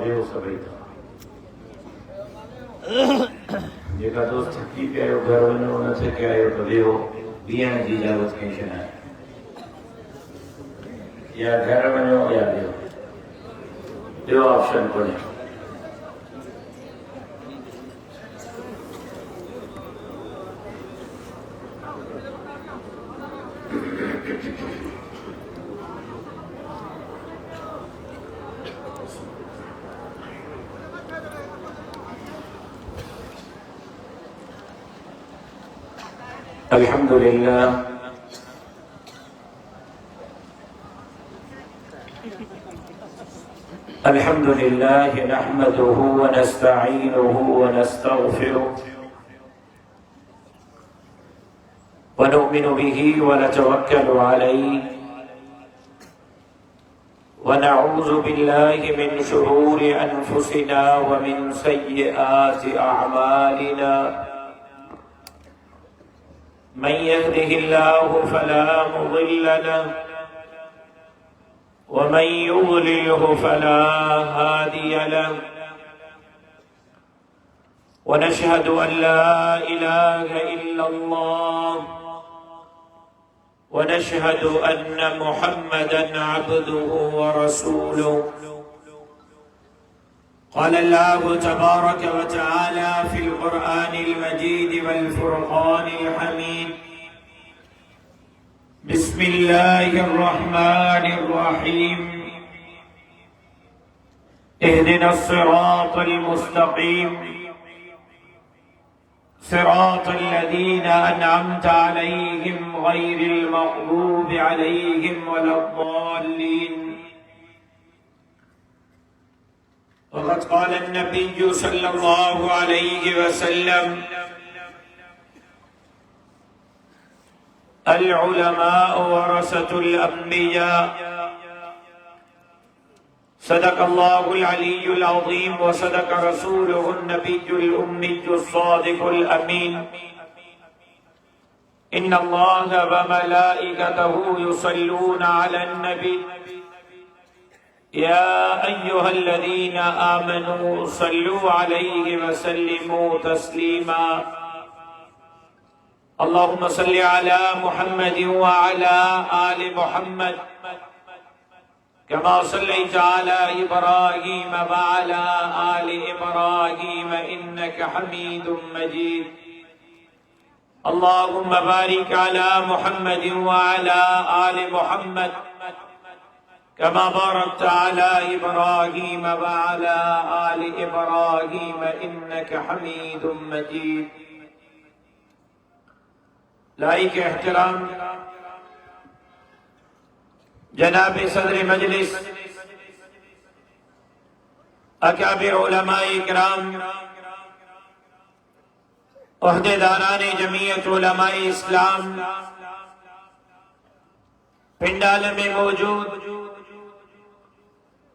वेहो सभई था जेका दोस्त थकी पिया आहियो घर वञो न थकिया आहियो त वेहो बीहण जी इजाज़त कंहिंखे न आहे या घर वञो या वेहो ॿियो ऑप्शन कोन्हे अल्हम्दुलिल्लाह अल्हम्दुलिल्लाह नहमदुहु व नस्तईनुहु व नस्तगफिरुह व नुमिनु बिही व नतवक्कलु अलैहि व नऊज़ु बिल्लाहि मिन शुरूरि अनफुसिना व मिन सय्यिआति अअमालिना मन यहदिहिल्लाहु फला मुदिल्ल लहु वमन युद्लिल्हु फला हादिय लहु वनशहदु अन ला इलाहा इल्लल्लाह वनशहदु अन्न मुहम्मदन अब्दुहु व रसूलुहु क़ाल अल्लाहु तबारक व तआला फ़िल क़ुरआनिल मजीद वल फ़ुरक़ानिल हमीद बिस्मिल्लाहिर रहमानिर रहीम इहदिनस सिरातल मुस्तक़ीम सिरातल लज़ीना अनअमता अलैहिम गैरिल मग़ज़ूबि अलैहिम वलद्दाल्लीन वक़द क़ाल अन्नबिय्यु सल्लल्लाहु अलैहि वसल्लम अल-उलमाउ वरसतुल अंबिया सदक़ल्लाहुल अलीयुल अज़ीम व सदक़ रसूलुहुन नबियुल उम्मियुस सादिकुल अमीन इन्नल्लाह व मलाइकतहु युसल्लूना अलन नबी या अय्युहल्लज़ीना आमनू सल्लू अलैहि व सल्लिमू तस्लीमा अल्लाहुम्मा सल्लि अला मुहम्मदिन व अला आलि मुहम्मद कमा सल्लैता अला इब्राहीम व अला आलि इब्राहीम इन्नका हमीदुम मजीद अल्लाहुम्मा बारिक अला मुहम्मदिन व अला आलि मुहम्मद कमा बारकता अला इब्राहीम व अला आलि इब्राहीम इन्नका हमीदुम मजीद लाइक एहतराम जनाब सदर मजलिस अकाबिर उलमाए इकराम ओहदेदारान जमीयत उलमाए इस्लाम पिंडाल में मौजूद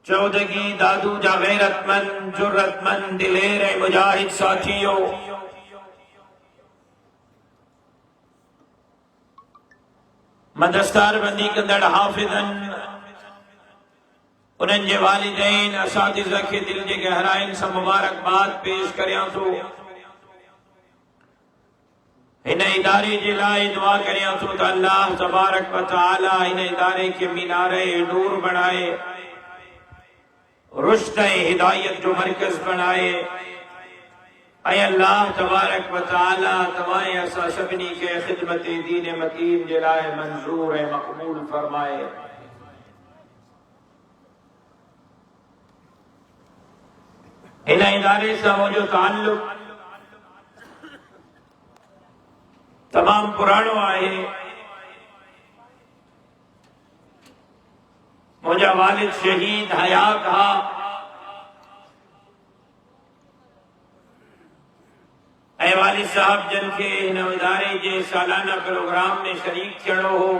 चौदगी दादू जा गैरतमंद जुर्रतमंद दिलेर मुजाहिद साथियों मदस्तार बंदी कंदड़ हाफिज़न उन्हनि जे वालिदैन असातिज़ा खे दिल जे गहराइन सां मुबारकबाद पेश करियां थो हिन इदारे जे लाइ दुआ करियां थो त अल्लाह तबारक व तआला हिन इदारे खे मीनारे नूर बणाए रुश्द ऐं हिदायत जो मर्कज़ बणाए ऐं अल्लाह तबारक व तआला तमाम असां सभिनी खे ख़िदमत दीन मतीन जे लाइ मंज़ूर ऐं मक़बूल फरमाए। हिन इदारे सां मुंहिंजो ताल्लुक़ तमामु पुराणो आहे। मुंहिंजा वालिद शहीद हयात हा ऐं वालिद साहब जन खे हिन इदारे जे सालाना प्रोग्राम में शरीक थियणो हो।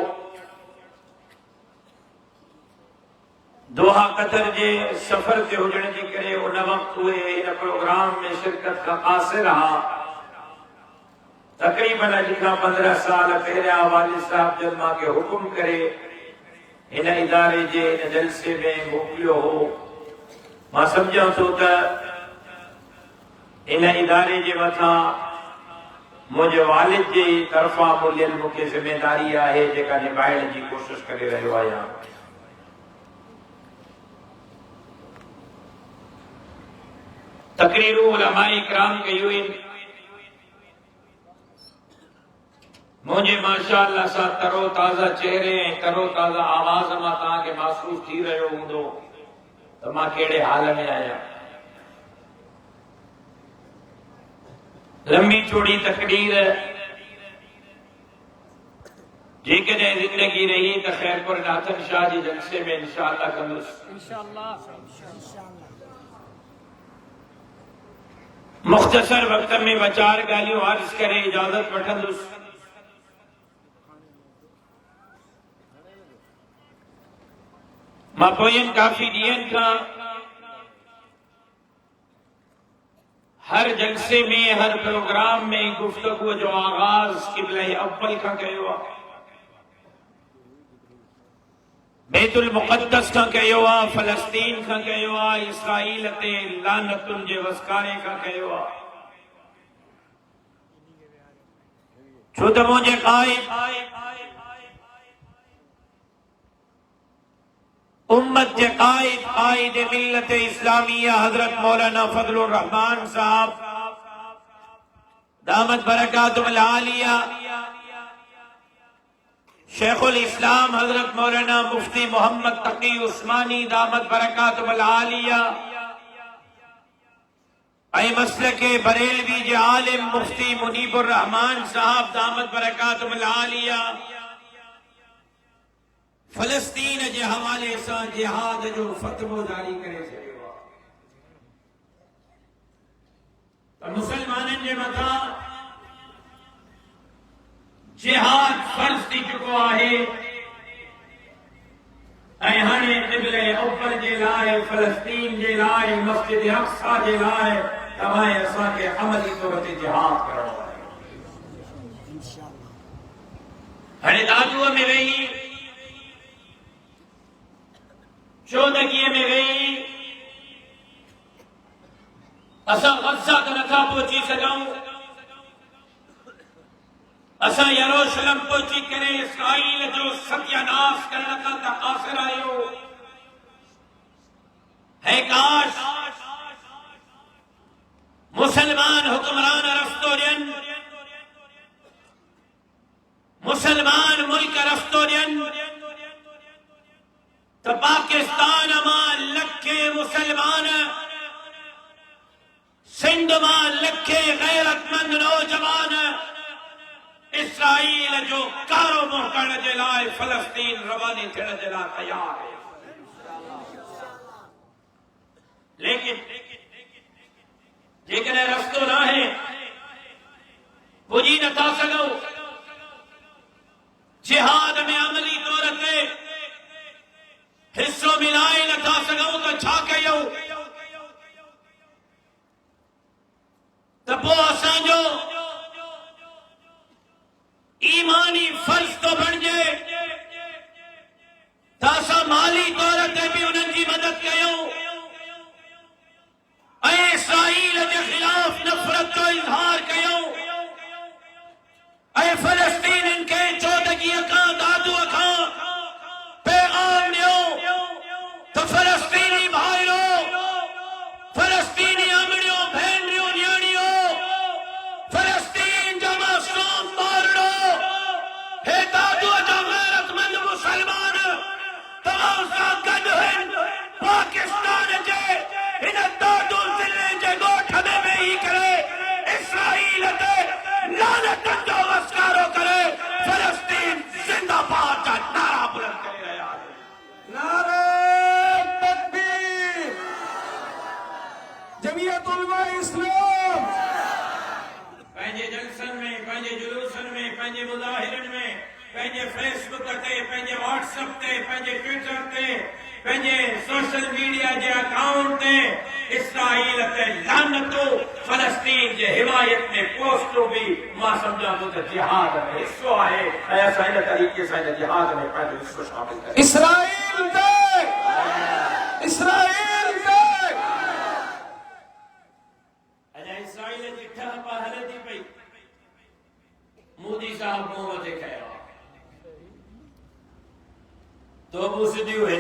दोहा कतर जे सफ़र ते हुजण जे करे उन वक़्तु उहे हिन प्रोग्राम में शिरकत खां क़ासिर हा। तक़रीबन अॼु खां 15 साल पहिरियां वालिद साहब जन मूंखे हुकुम करे हिन इदारे जे हिन जलसे में मोकिलियो हो मां सम्झां थो त इन इदारे जे मथां मुंहिंजे वालिद जी तरफ़ां मुलियल मूंखे ज़िमेदारी आहे जेका निभाइण जी कोशिश करे रहियो आहियां। तकरीरूं उलमाए इकराम कयूं आहिनि। मुझे माशाअल्लाह सा तरो ताज़ा चेहरे तरो ताज़ा आवाज मां तव्हांखे महसूस थी रहियो हूंदो त मां कहिड़े हाल में आहियां। लंबी चौड़ी तकरीर जेकॾहिं जिंदगी रही त खैरपुर नाथन शाह जी जलसे में इंशाअल्लाह कंदुसि। मुख्तसर वक्त में बचार ॻाल्हियूं अर्ज़ करे इजाज़त वठंदुसि। मां पोयनि काफ़ी ॾींहंनि खां हर जलसे में हर प्रोग्राम में गुफ्तगू जो आगाज क़िबला अव्वल खां कयो आहे, बैतुल मुक़द्दस खां कयो आहे, फ़लस्तीन खां कयो आहे, इसराइल ते लानतुनि जे वसकारे खां कयो आहे। छो त मुंहिंजे क़ाइद उम्मत के कायद मिल्लत इस्लामिया हजरत मौलाना फजलुर रहमान साहब दामत बरकातुहुल आलिया, शेखुल इस्लाम हजरत मौलाना मुफ्ती मोहम्मद तकी उस्मानी दामत बरकातुहुल आलिया, मसलके बरेलवी जे आलिम मुफ्ती मुनीबुर रहमान साहब दामत बरकातुहुल आलिया फलस्तीन के हवाले से जिहाद जो फतवो जारी करे छॾियो आहे त मुसलमाननि जे मथां जिहाद फर्ज़ थी चुको आहे ऐं हाणे क़िबला अव्वल जे लाइ, फलस्तीन जे लाइ, मस्जिद अक़सा जे लाइ तव्हां असांखे अमली तौर ते जिहाद करणो आहे। हाणे दादूअ में वेही चौदगी में गई असा गज़ा त नथा पहुची सघूं, असा यरूशलेम पहुची करे इसराइल जो सत्यानाश करण खां त क़ासिर आहियो। है काश मुसलमान हुक्मरान रस्तो ॾियनि, मुसलमान मुल्क रस्तो ॾियनि तो पाकिस्तान मां लखे मुसलमान, सिंध मां लखे गैरतमंद नौजवान इसराइल जो कारो मुंहुं करण जे लाइ फलस्तीन रवानी थियण जे लाइ तयार है। लेकिन जेकॾहिं रस्तो न आहे, पुॼी नथा सघूं, जिहाद में अमली तौर ते हिस्सो मिलाए नथा सघूं त छा कयूं? त पोइ असांजो ईमानी फर्ज़ तो बणिजे त असां माली तौर ते बि उन्हनि जी मदद कयूं ऐं इसराइल जे ख़िलाफ़ नफ़रत जो इज़हार कयूं ऐं फ़लस्तीनियुनि खे चौदगीअ खां दादूअ खां पैगाम ॾियो त फ़लस्तीनी भाइयों, फ़लस्तीनी अमड़ियों, भेनरियों, न्याणियों, फ़लस्तीन जा मासूम ॿारड़ो, हे दादूअ जा गैरतमंद मुसलमान तव्हां सां गॾु आहिनि। पाकिस्तान जे हिन दादू ज़िले जे ॻोठ में वेही करे इसराइल ते लानतुनि जो वसकारो करे फ़लस्तीन ज़िंदाबाद जा नारा बुलंद करे रहिया आहिनि। नारे तकबीर, जमीयत उलमा इस्लाम पंहिंजे जलसन में, पंहिंजे जुलूसन में, पंहिंजे मुज़ाहिरनि में, पंहिंजे फेसबुक ते, पंहिंजे व्हाट्सएप ते, पंहिंजे ट्विटर ते, पंहिंजे सोशल मीडिया जे अकाउंट ते इसराइल ते लानतूं, फ़लस्तीन जे हिमायत में पोस्टूं बि मां सम्झां थो त जिहाद में हिस्सो आहे ऐं असां इन तरीक़े सां इन जिहाद में पंहिंजो हिस्सो शामिल कयूं। इसराइल ते तो मुसदी हुए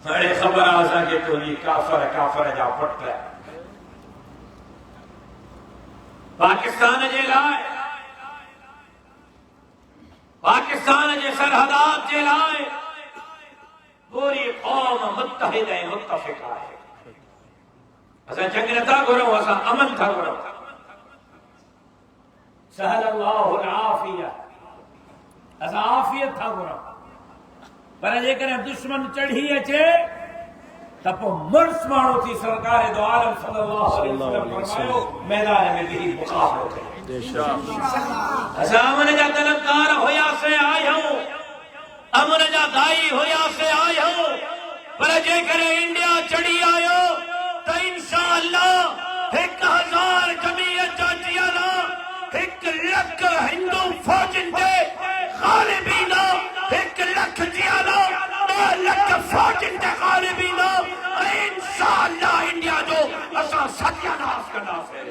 बड़े खबर आसा के तो ये काफर जा पट रहा पाकिस्तान जे लाए पाकिस्तान जे सरहदात जे लाए पूरी कौम मुत्तहिद है मुत्तफिका है असा जंग नथा घुरो असा अमन था घुरो सहल अल्लाहु आफिया असा आफियत था घुरो पर जेकर दुश्मन चढ़ी अचे त पोइ मुर्स माण्हू थी सरकार दो आलम सल्लल्लाहु अलैहि वसल्लम फरमायो मैदान में भी मुकाबलो थे असा अमन जा तलबकार हुयासे आहियूं अमन जा दाई हुयासे आहियूं पर जेकर इंडिया चढ़ी आयो तो इंशाअल्लाह 1000 जमीयत जा जियाला 1 लख हिंदू फौजन दे गालिबीना 1 लख जियाला 2 लख फौजन दे गालिबीना इंशाअल्लाह इंडिया जो असा सत्यानाश करना है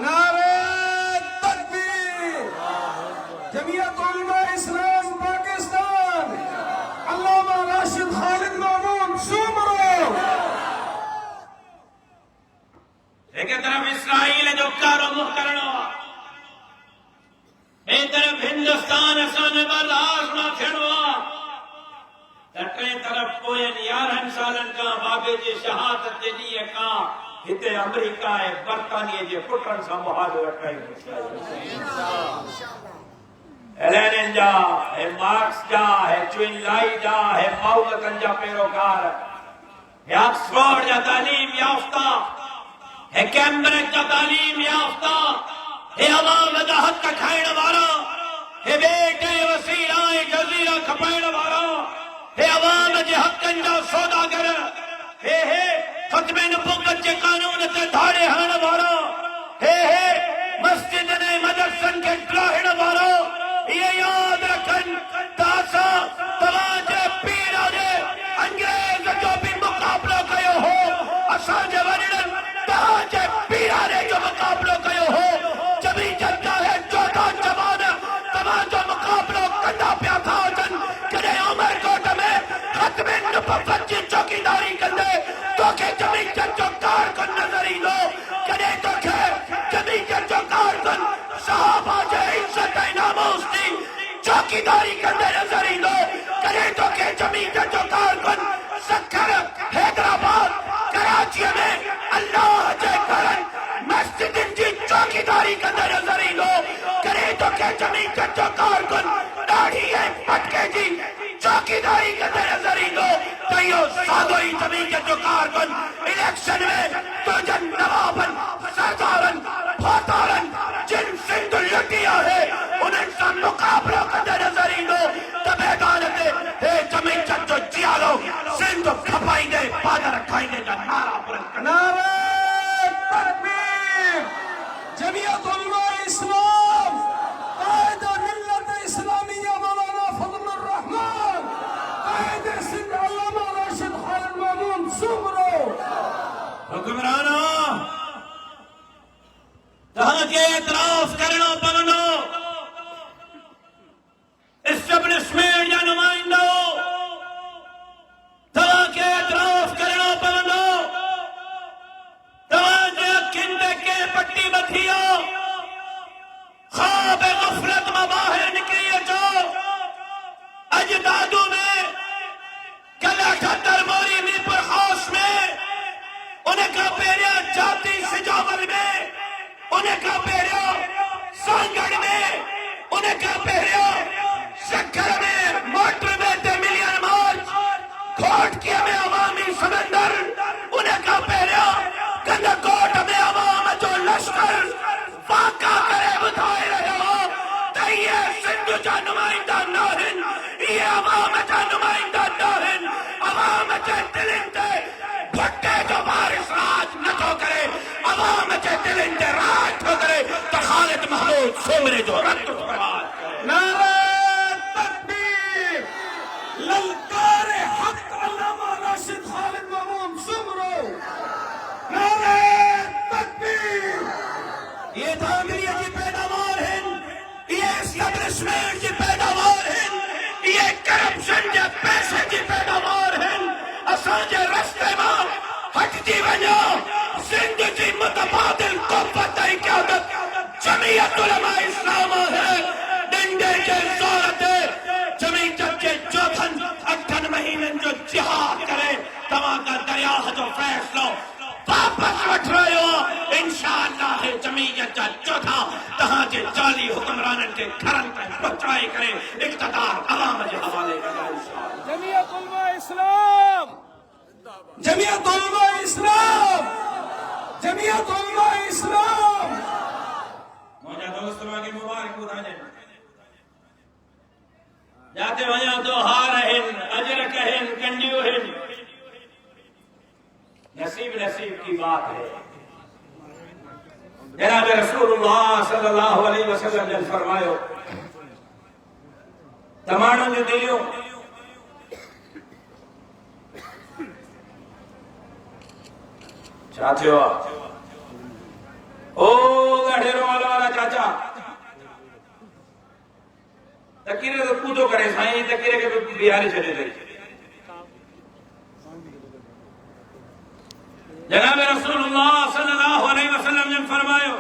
नारे तकबीर जमीयत उलमा इस्लाम पाकिस्तान अल्लामा राशिद खालिद मामून सुमरो एक तरफ इसराइल जो कारो मुख करनो एक तरफ हिंदुस्तान असाने बर्दाश्त न थियणो टे तरफ पोयन 11 सालन का बाबे जी शहादत जे ॾींहं खां हिते अमेरिका ऐं बर्तानिया जे पुटनि सां मुहादो एलेनिन जा है मार्क्स जा है ट्विन लाई जा है माओवादन जा पैरोकार है ऑक्सफोर्ड जा तालीम याफ्ता है कैम्ब्रिज जा तालीम याफ्ता है अवाम जा हक खाइण वारा है बेटे वसीला जज़ीरा खपाइण वारा है अवाम जे हकनि जा सौदागर है खत्मे नबुवत जे कानून ते धाड़े हणण वारा है मस्जिद ने मदरसन के ड्राहिण वारा ये याद रखन तासा तवाजे पीरा जे अंग्रेज जो भी मुकाबलो कयो हो असा जे वडन ताजे पीरा ने जो मुकाबलो कयो हो जबी जनता है चौथा जवान तवा जो मुकाबलो कंदा पिया था जन कदे उमर कोट में खत्मे नबुवत जी चौकीदारी कंदे तो के जमी जो कारकुन नजर ईंदो कदे तो के जमी जो कारकुन साहबा जे इज्जत ऐं नामूस दी चौकीदारी कंदे नजर ईंदो कदे तो के जमी जो कारकुन सखर हैदराबाद कराची में अल्लाह जे घरन मस्जिदन जी चौकीदारी कंदे नजर ईंदो कदे तो के जमी जो कारकुन दाढ़ी ऐं पटके जी चौकीदारी कंदे नजर ईंदो त इहो सादो ई जमी जो कारकुन इलेक्शन में तो जन नवाबन सरदारन फौतारन जिन सिंध लुटिया है उन्हनि सां मुकाबलो कंदे नजर ईंदो त मैदान ते हे जमी जो जियालो सिंध खपाईंदे पादर खाईंदे जा नारा बुलंद नारे तकबीर जमीयत उलमा इस्लाम कायद मिल्लत इस्लामिया मौलाना फजलुर रहमान कायद सिंध अल्लामा राशिद खालिद मामून सुमरो हुक्मरानो तव्हांखे एतराफ़ करणो पवंदो एस्टेब्लिशमेंट जा नुमाइंदो तव्हांखे एतराफ़ करणो पवंदो तव्हांजे अखियुनि ते कंहिं पटी ॿधी आहे ख़्वाब ग़फ़लत मां ॿाहिरि निकिरी अचो अजदादू में कल 78 मोरी मीरपुर ख़ास में उनखां पहिरियां जाती सिजावर में उनखां पहिरियों सांगड़ में उनखां पहिरियों शक्कर में मोटर में ते मिलियन मार्च खोटकीअ में अवामी समंदर उनखां पहिरियों गंदकोट में अवाम जो लश्कर वाका करे ॿुधाए रहियो हो त इहे सिंध जा नुमाइंदा न आहिनि इहे अवाम जा नुमाइंदा न आहिनि अवाम जे दिलनि ते भुट्टे जो वारिस राज नथो करे अवाम जे दिलनि ते राज थो करे त ख़ालिद महमूद सोमरे जो रत बर्बाद करे नारे तकबीर ललकार हक अल्लामा राशिद खालिद मामून सुमरो नारे तकबीर ये तामीर की पैदावार है ये एस्टेब्लिशमेंट की पैदावार है जे रस्ते मां हटजी वञो सिंध जी मुतबादिल क़ुव्वत ऐं क़यादत जमीयत उलमा इस्लाम है। डंडे जे ज़ोर ते जमीयत जे चौथनि 8 महीननि जो जिहाद करे तव्हां का दरियाह जो फ़ैसिलो वापस वठ रहियो इंशाअल्लाह। जमीयत जा चौथा तहां जे जाली हुक्मराननि खे घरनि ताईं पहुचाए करे इक़्तिदार अवाम जे हवाले कंदा इंशाअल्लाह। जमीयत उलमा इस्लाम, जमीयत उलमा इस्लाम, जमीयत उलमा इस्लाम। मुंहिंजा दोस्त मांखे मुबारक ॿुधाइनि जाते वञा तो हार आहिनि अजरक आहिनि कंडियूं आहिनि। नसीब नसीब की बात है। जनाब रसूलुल्लाह सल्लल्लाहु अलैहि वसल्लम ने फरमायो तमामु जो दिलियों चाचो ओ गढ़ेरो वाला चाचा तकीरे तो पूजो करे साईं तकीरे के बिहारी छड़े दे। जनाब रसूलुल्लाह सल्लल्लाहु अलैहि वसल्लम ने फरमायो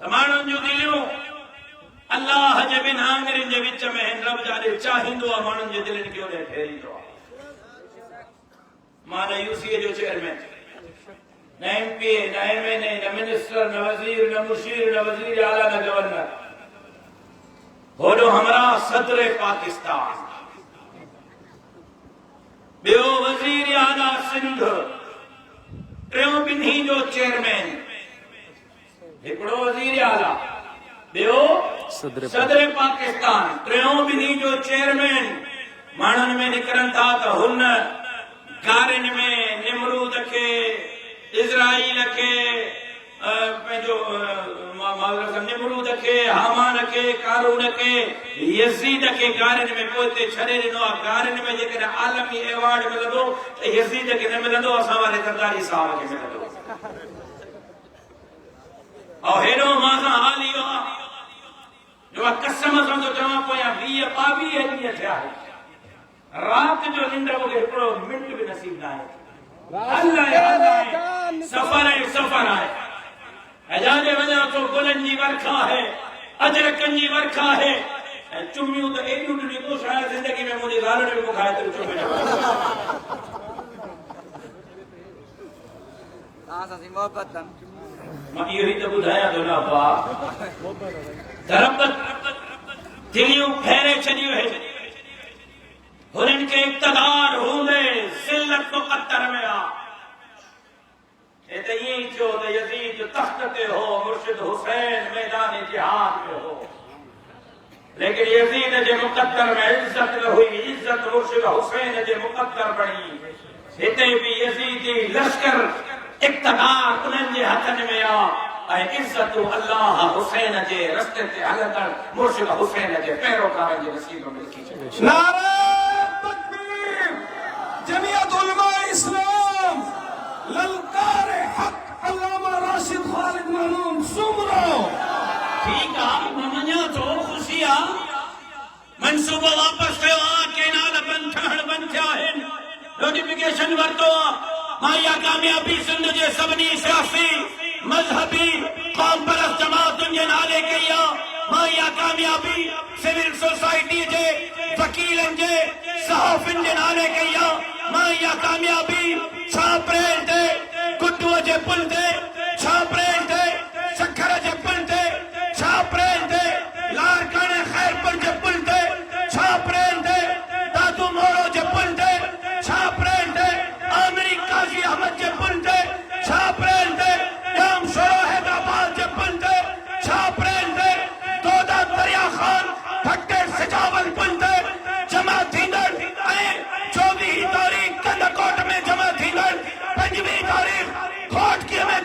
तमामु जो दिलियों अल्लाह जे बिन आंगरनि जे विच में रब जाने चाहिंदो आ माण्हुनि जे दिलनि खे ओॾे ठहिरींदो आ। मां न यूसीए जो चेयरमैन न एमपीए न एमएनए न मिनिस्टर न वजीर न मुशीर न वजीर आला न गवर्नर होॾो हमरा सदर पाकिस्तान ॿियो वजीर आला सिंध टियों ॿिन्ही जो चेयरमैन हिकिड़ो वजीर आला ॿियो सदर पाकिस्तान टियों ॿिन्ही जो चेयरमैन माण्हुनि में निकिरनि था त हुन गारिन में निमरूद के इज़राइल के पंहिंजो निमरूद के हामान के कारून के यजीद के गारिन में पोइते छॾे ॾिनो आहे। गारिन में जेकॾहिं आलमी एवॉर्ड मिलंदो त यजीद खे न मिलंदो असां वारे सरदारी साहब खे मिलंदो। ऐं हेॾो मां हाल इहो आहे जो कसम सां थो चवां पोयां 20-22 ॾींहं थिया आहिनि रात जो निंड मूंखे हिकिड़ो मिंट बि नसीब न आहे। सफ़र आहे सफ़र आहे जाने वञा तो गुलनि जी वर्खा है अजरकनि जी वर्खा है चुमियूं त एॾियूं ॾिनियूं तो शायदि ज़िंदगी में मुंहिंजी ज़ाल ने बि मूंखां एतिरी चुमियूं मां इहो ई त ॿुधायां थो न अब्बा तरबत दिलियूं फेरे छॾियूं आहिनि हुननि खे इक़्तिदार हूंदे ज़िल्लत मुक़द्दर में आ। ये ईअं ई थियो त यज़ीद तख़्त ते हो मुर्शिद हुसैन मैदान जिहाद में हो लेकिन यज़ीद जे मुक़द्दर में इज्जत न हुई इज्जत मुर्शिद हुसैन जे मुक़द्दर बणी। हिते भी यज़ीदी लश्कर इक़्तिदार उन्हनि जे हथनि में आ ऐं इज्जत अल्लाह हुसैन जे रस्ते ते हलंदड़ मुर्शिद हुसैन जे पैरोकारनि जे नसीब में लिखी छॾे। नारे तकबीर जमीयत उलमा इस्लाम ललकार हक अल्लामा राशिद खालिद महमूद सुमरो। ठीक है ममन्या तो खुशी आ मंसूबो वापस कयो आ केनाल बंद थिया आहिनि नोटिफिकेशन वरतो आ। मां इहा कामयाबी सिंध जे सभिनी सियासी मजहबी क़ौम परस्त जमातुनि जे नाले कई आ। मां इहा कामयाबी सिविल सोसाइटी जे वकीलनि जे सहाफ़ियुनि जे नाले कई आ। मां इहा कामयाबी 6 अप्रैल ते गुड्डूअ जे पुल ते 6 अप्रैल ते सखर जे पुल ते 6 अप्रैल ते लारकाने खैरपुर जे पुल ते 6 अप्रैल ते दादू मोरो जे पुल ते 6 अप्रैल ते आमिरी काजी अहमद जे पुल ते 6 अप्रैल ते जाम शोरो हैदराबाद जे पुल ते 6 अप्रैल ते तोदा दरिया खान भट्टे सजावल पुल ते जमा थींदड़ ऐं 24 तारीख़ कंदकोट में जमा थींदड़ 25 तारीख़ खोटकीअ में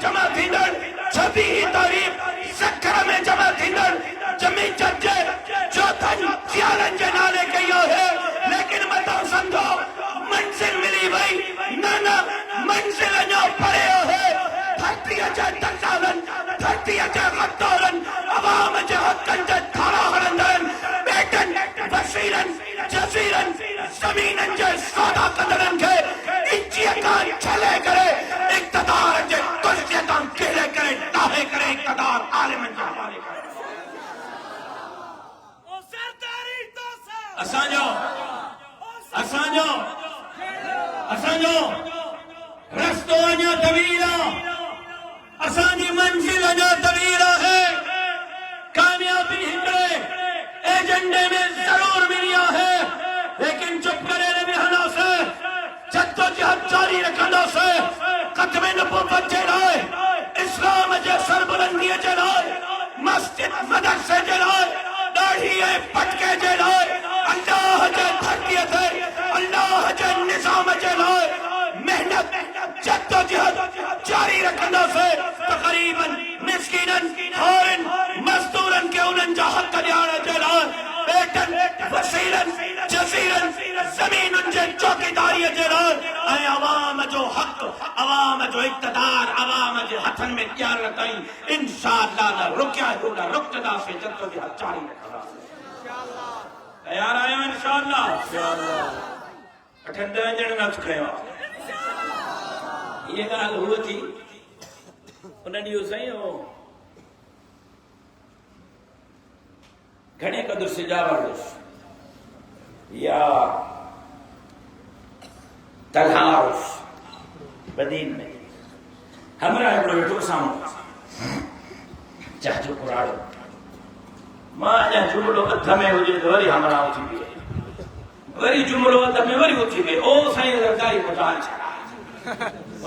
जमीनन जे सौदा कंदड़न खे इज्जियत खां छले करे इक़्तिदार जे कुर्सीअ तां किले करे डाहे करे इक़्तिदार आलिमन जे हवाले करे असांजो रस्तो अञा तवील आहे असांजी मंजिल अञा तवील आहे कामयाबी हिकिड़े एजेंडे में जरूर मिली आहे लेकिन चुप करे न विहंदासीं जद्दोजहद जारी रखंदासीं ख़त्म नबूवत जे लाइ इस्लाम जे सरबुलंदीअ जे लाइ मस्जिद मदरसे जे लाइ दाढ़ी ऐं पटके जे लाइ अल्लाह जे धरतीअ ते अल्लाह जे निज़ाम जे लाइ मेहनत जद्दोजहद जारी रखंदासीं तक़रीबन मिस्कीनन औरन मज़दूरन के उन्हनि जा हक़ ॾियारण जे लाइ बेटन वसीलन जज़ीरन ज़मीनुनि जे चौकीदारीअ जे लाइ ऐं अवाम जो हक़ अवाम जो इक़्तिदार अवाम जे हथनि में ॾियारण ताईं इंशाअल्लाह न रुकिया न रुकंदासीं जद्दोजहद जारी रखंदासीं तयार आहियो इंशाअल्लाह 8-10 ॼणनि हथु खयो आहे ये ॻाल्हि हुअ थी उन ॾींहुं साईं हो घणे क़दुरु सिजावर या तलहार बदीन में हमरा हिकिड़ो वेठो साम्हूं चाचो पुराड़ो मां अञा जुमिलो हथ में हुजे त वरी हमरा उथी बीहे वरी जुमिलो हथ में वरी उथी बीहे ओ साईं रज़ाई मकान छा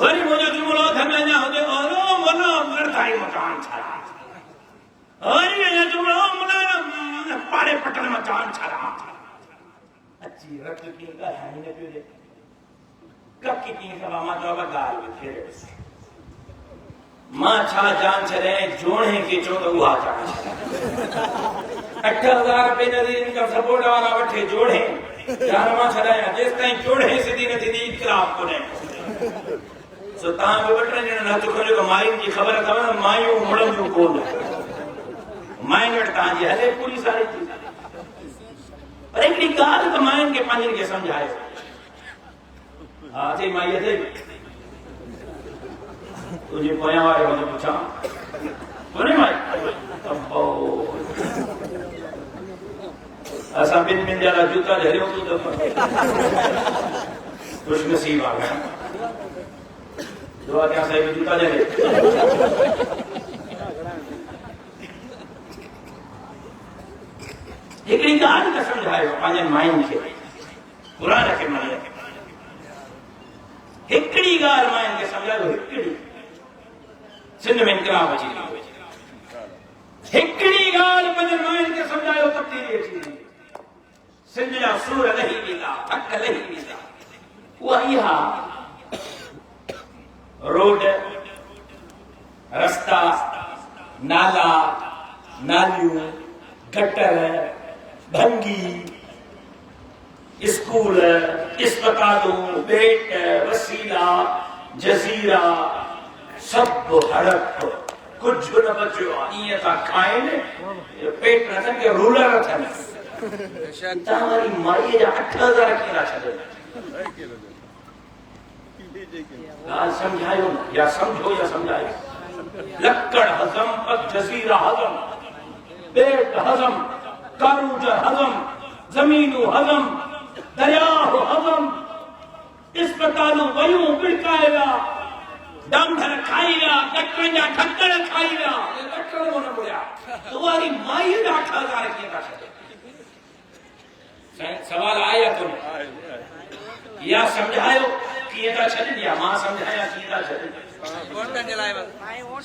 वरी मुझे जुमलो थमे ना होते ओरो मनो लड़ाई मकान छरा वरी ये जुमलो मना पाड़े पटन मकान छरा अच्छी रख की का है ने पे कब की का मामा जो गाल में फेरे मां छा जान छरे जोड़े के चोद हुआ जान 8000 रुपए नदी इनका सपोर्ट वाला वठे जोड़े जान मां छराया जेस ताई जोड़े सीधी न थी इकराम को ने सो तां बि 2 ॼणनि हथ खोलियो त मायुनि जी ख़बर अथव न मायूं मुड़ंदियूं कोन मायुनि वटि तव्हांजी हले पूरी सारी थी पर हिकिड़ी ॻाल्हि त मायुनि खे पंहिंजनि खे सम्झायो हा अथई माई अथई तुंहिंजे पोयां वारे खे पुछां कोन्हे माई असां ॿिनि जा जूता झरियूं तूं त ख़ुशनसीब आहे दुआ क्या सही जूता जले हिकिड़ी ॻाल्हि त सम्झायो पंहिंजनि मायुनि खे क़ुरान खे मञे हिकिड़ी ॻाल्हि मायुनि खे सम्झायो हिकिड़ी सिंध में इनकलाब अची वियो हिकिड़ी ॻाल्हि पंहिंजनि मायुनि खे सम्झायो तब्दीली अची वेंदी सिंध जा सूर लही वेंदा थक लही वेंदा उहा इहा रोड रास्ता नाला नालियूं गटर भंगी स्कूल अस्पतालूं बेट वसीला जज़ीरा सब हड़प कुछ न बचियो ईअं था खाइनि पेट न अथनि के रूलर अथनि तव्हां वारी माईअ जा 8000 कीअं छॾनि समझायो या समझो या समझायो लक्कड़ हजम पग जजीरा हजम पेट हजम कारूज हजम जमीनू हजम दरियाह हजम अस्पतालूं वयूं बिड़काया डंगर खाई विया कटरनि जा ठक्कर खाई विया कटर कोन मुड़िया तुम्हारी माई 8000 कीअं था छॾे सवाल आया कोन्हे या समझायो कीअं था छॾनि या मां सम्झायां कीअं था छॾनि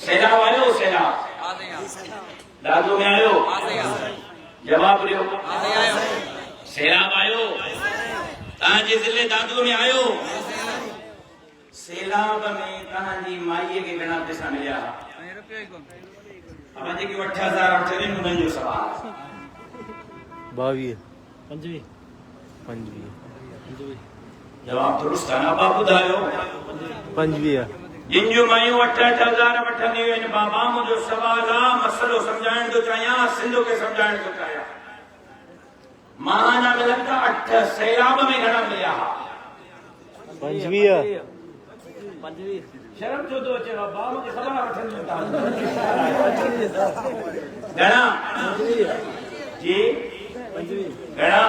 सैलाब आयो सैलाब दादू में आयो जवाब ॾियो सैलाब आयो तव्हांजे ज़िले दादू में आयो सैलाब में तव्हांजी माईअ खे घणा पैसा मिलिया जेके 8000 वठनि उन्हनि जो सवाल 22 25 जवाब दुरुस्त आहे न बाबा ॿुधायो 25 जिन जूं मायूं 8-8 हज़ार वठंदियूं आहिनि बाबा मुंहिंजो सवाल आहे मसलो सम्झाइण थो चाहियां सिंध खे सम्झाइण थो चाहियां महाना मिलन था 8 सैलाब में घणा मिलिया 25 शर्म जो तो अचे बाबा मुझे खबर वठण था घणा जी घणा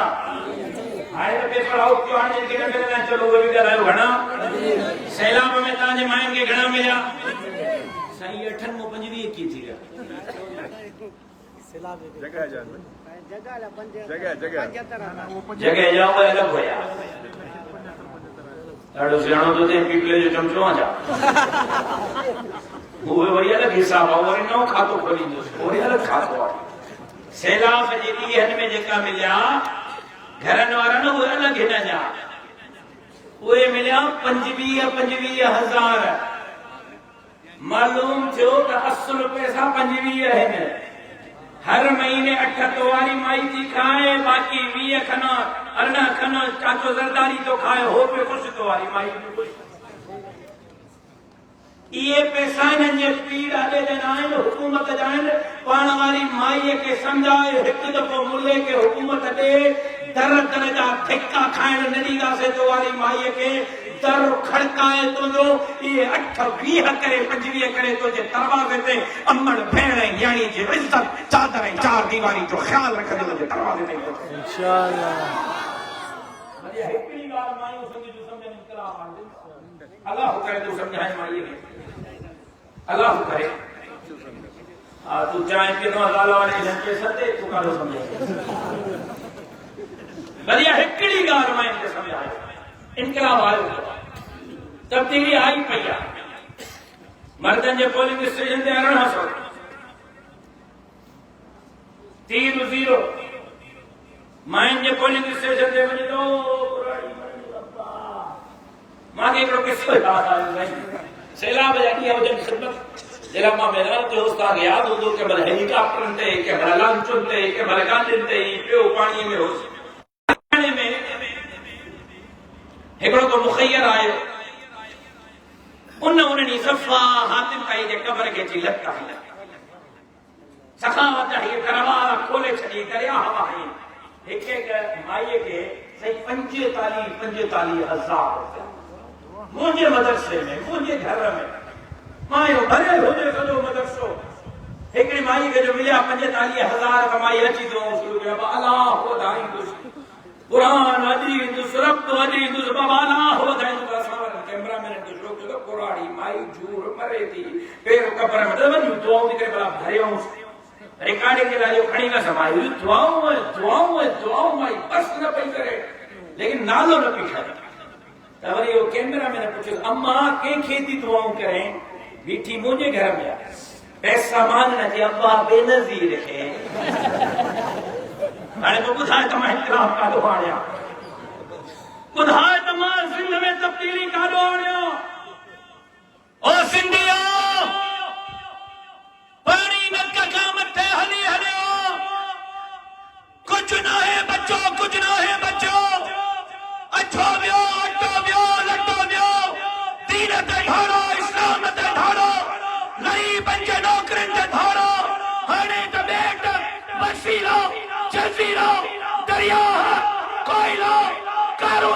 हाणे तो पेपर आउट थियो हाणे जेके न मिलंदा चलो उहे बि ॻाल्हायो घणा सैलाब में तव्हांजे माइनि खे घणा मिलिया साईं 8 में 25 की थी जगह जाओ अलग होया ॾाढो सियाणो तो थे पीपले जो चमचो आ जा वो वही अलग हिसाब है और नओ खातो खोली वो अलग खातो है सैलाब जे ॾींहनि में जेका मिलिया घरनि वारा न उहे अलग हिन जा उहे मिलिया 25,000 मालूम थियो त असुल पैसा 25 आहिनि हर महीने 8 तवारी माई थी खाए बाकी 20 खना 18 खना चाचो जरदारी तो खाए हो पे कुछ तवारी माई ये पैसा इन्हनि जे पीड़ हले देना आहिनि हुकूमत जा आहिनि पाण वारी माईअ खे सम्झाए हिकु दफ़ो मुल्ले खे हुकूमत ॾे दर दर जा ठेका खाइण न ॾींदासीं तो वारी माईअ खे दर खड़काए तुंहिंजो इहे 8 20 करे 25 करे तुंहिंजे दरवाज़े ते अमड़ भेण ऐं न्याणी जी इज़त चादर ऐं 4 दीवारी जो ख़्यालु रखंदे तुंहिंजे दरवाज़े ते इंशाअल्लाह हिकिड़ी ॻाल्हि मायूं सम्झ इनकलाब अल्लाह करे तूं सम्झाए माईअ खे अल्लाह करे तू चाहे कि नो अल्लाह वाले जंके सते तू कालो समझे बढ़िया हिकड़ी गाल में इनके समझायो इनकलाब आयो तब्दीली आई पई मर्दन जे पोलिंग स्टेशन ते 1800 0 माइन जे पोलिंग स्टेशन ते वञे तो मां के हिकिड़ो किस्सो यादि आयो सैलाब जा ॾींहं हुजनि ख़िदमत जॾहिं मां मैदान ते हुउसि तव्हांखे यादि हूंदो के महिल हेलीकॉप्टरनि ते के महिल लांचुनि ते के महिल गाॾियुनि ते पियो पाणीअ में हुउसि हिकिड़ो को मुखैर आयो उन्हनि सफ़ा हातिम काई जे कबर खे अची लता सखावत हीअ करवारा खोले छॾी दरिया हवा हिकु माईअ खे सही 45,000 रुपया मुझे मदरसे में मुझे घर में मायो भरे हुजे सॼो मदरसो हिकिड़ी माई खे जो मिलिया 45,000 कमाई अची तो शुरू कयो अलाह वधाईंदुसि कुरान अजींदुसि रब अजींदुसि बाबा अलाह वधाईंदुसि असां कैमरामैन खे शुरू कयो कुराड़ी माई झूर मरे थी पेर कबर में वञूं दुआऊं थी करे भला भरियूंसि रिकॉर्डिंग के लाइ खणी न समाई दुआऊं माई बस न पई करे लेकिन नालो न पई खणे त वरी वो कैमरामैन पुछियो अम्मा कंहिंखे थी दुआऊं करें बीठी मुंहिंजे घर में पैसा मांगण जे अब्बा बेनज़ीर खे हाणे पोइ ॿुधाए त मां इनकलाब काॾो आणियां ॿुधाए त मां सिंध में तब्दीली काॾो आणियां ओ सिंधियो पाणी नक खां मथे हली हलियो कुझु न है बचो कुझु न है बचो अछो वियो अटो वियो लटो वियो दीन ते धाड़ो इस्लाम ते धाड़ो लई पंज नौकरनि ते धाड़ो हाणे त बेट वसीलो जज़ीरो दरिया कोयलो कारो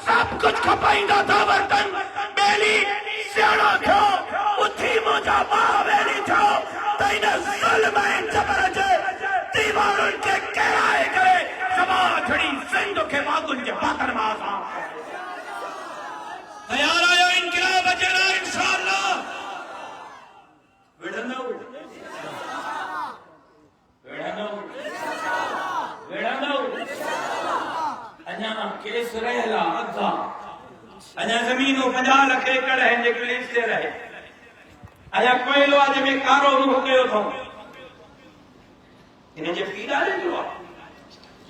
सब कुछ खपाईंदा था बर्तन बेली सियाणो थियो उथी मुंहिंजा मां वेली थियो त इन ज़ुल्म ऐं जबर जे दीवारुनि खे किराए करे सभा खणी सिंध खे वागुनि जे बातन मां असां तयार आहियो इनकलाब अचणा इंशाअल्लाह विढ़ंदो अञा केस रहियला अधा अञा ज़मीनूं 50 लख एकड़ आहिनि जेके लीज ते रहे अञा कोयलो आहे जंहिंमें कारो रूह कयो अथऊं हिन जे पीउ ॾाढो थियो आहे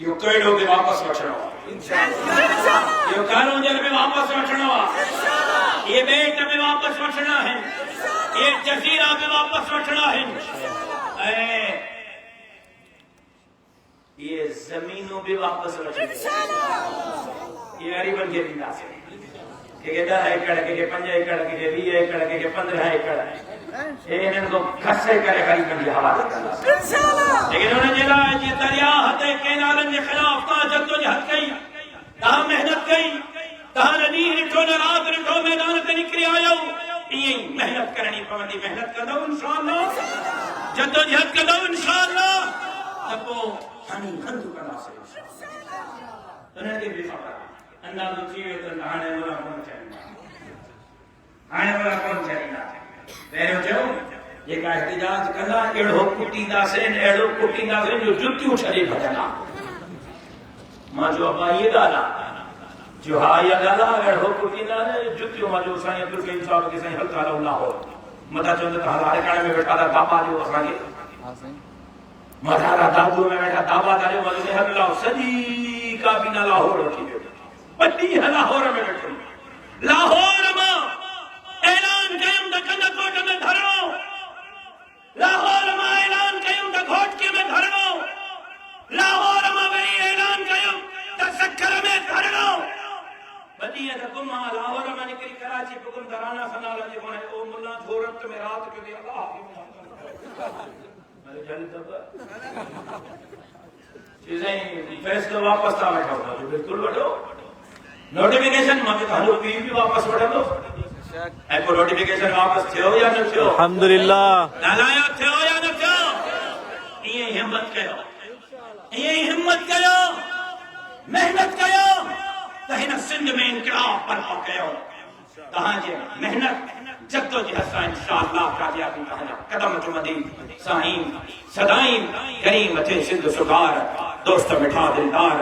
इहो कोयलो बि वापसि वठणो आहे इहो कारो जल बि वापसि वठणो आहे इहे ॿेट बि वापसि वठणा आहिनि इहे जज़ीरा बि वापसि वठणा आहिनि ऐं ये जमीनों भी वापस रखी ये गरीबन के ॾींदासीं के 10 एकड़ के 5 एकड़ के 20 एकड़ के 15 एकड़ ये इन्हनि को खसे करे गरीबन के हवाले कंदासीं लेकिन उन्हनि जे लाइ जीअं दरिया ते कैनालनि जे ख़िलाफ़ जद्दोजहद कदो इंशाअल्लाह तको हनी हंधु कला से उन्हें के भी खबर अंदाज़ थी तो हाणे वाला कौन चाहिए हाणे वाला कौन चाहिए पहिरियों चयो जेका एहतिजाज कंदा अहिड़ो कुटींदासीं अहिड़ो कुटींदासीं जो जुतियूं छॾे भॼंदा मां जो अब्बा ये ॻाल्हि आहे जो हा इहा ॻाल्हि आहे अहिड़ो कुटींदा जुतियूं मां जो साईं अब्दुल करीम साहिब खे साईं हल्का हलूं लाहौर मथा चवंदा त हाणे हाणे में वेठा था दाबा ॾियो असांखे मथारा दादू में वेठा दाबा था ॾियो मथे हल सॼी काबीना लाहौर वठी वियो ॿ ॾींहं लाहौर में वेठो लाहौर मां ऐलान कयूं त कंदकोट में धरणो लाहौर मां ऐलान कयूं त घोटके में धरणो लाहौर मां वरी ऐलान कयूं त सक्कर में धरणो ॿ ॾींहं त गुम लाहौर मां निकिरी कराची पुगुम दराना सनाला जे कोने ओ मुल्ला जोरत में रात के लिए अल्लाह मेरे जल दब चीजें फैसलो वापस था बैठा हुआ जो बिल्कुल वठो नोटिफिकेशन मां के हलो पी भी वापस वठंदो ऐं को नोटिफिकेशन वापस थियो या न थियो अल्हम्दुलिल्लाह ॻाल्हायो थियो या न थियो ईअं हिम्मत कयो ईअं हिम्मत कयो मेहनत कयो त हिन सिंध में इनकलाब बर्पा कयो तव्हांजे मेहनत जद्दोजहद सां इंशाअल्लाह कामयाबी तव्हांजा कदम चुमंदी साईं सदाईं करीम अचे सिंध सुधार दोस्त मिठा दिलदार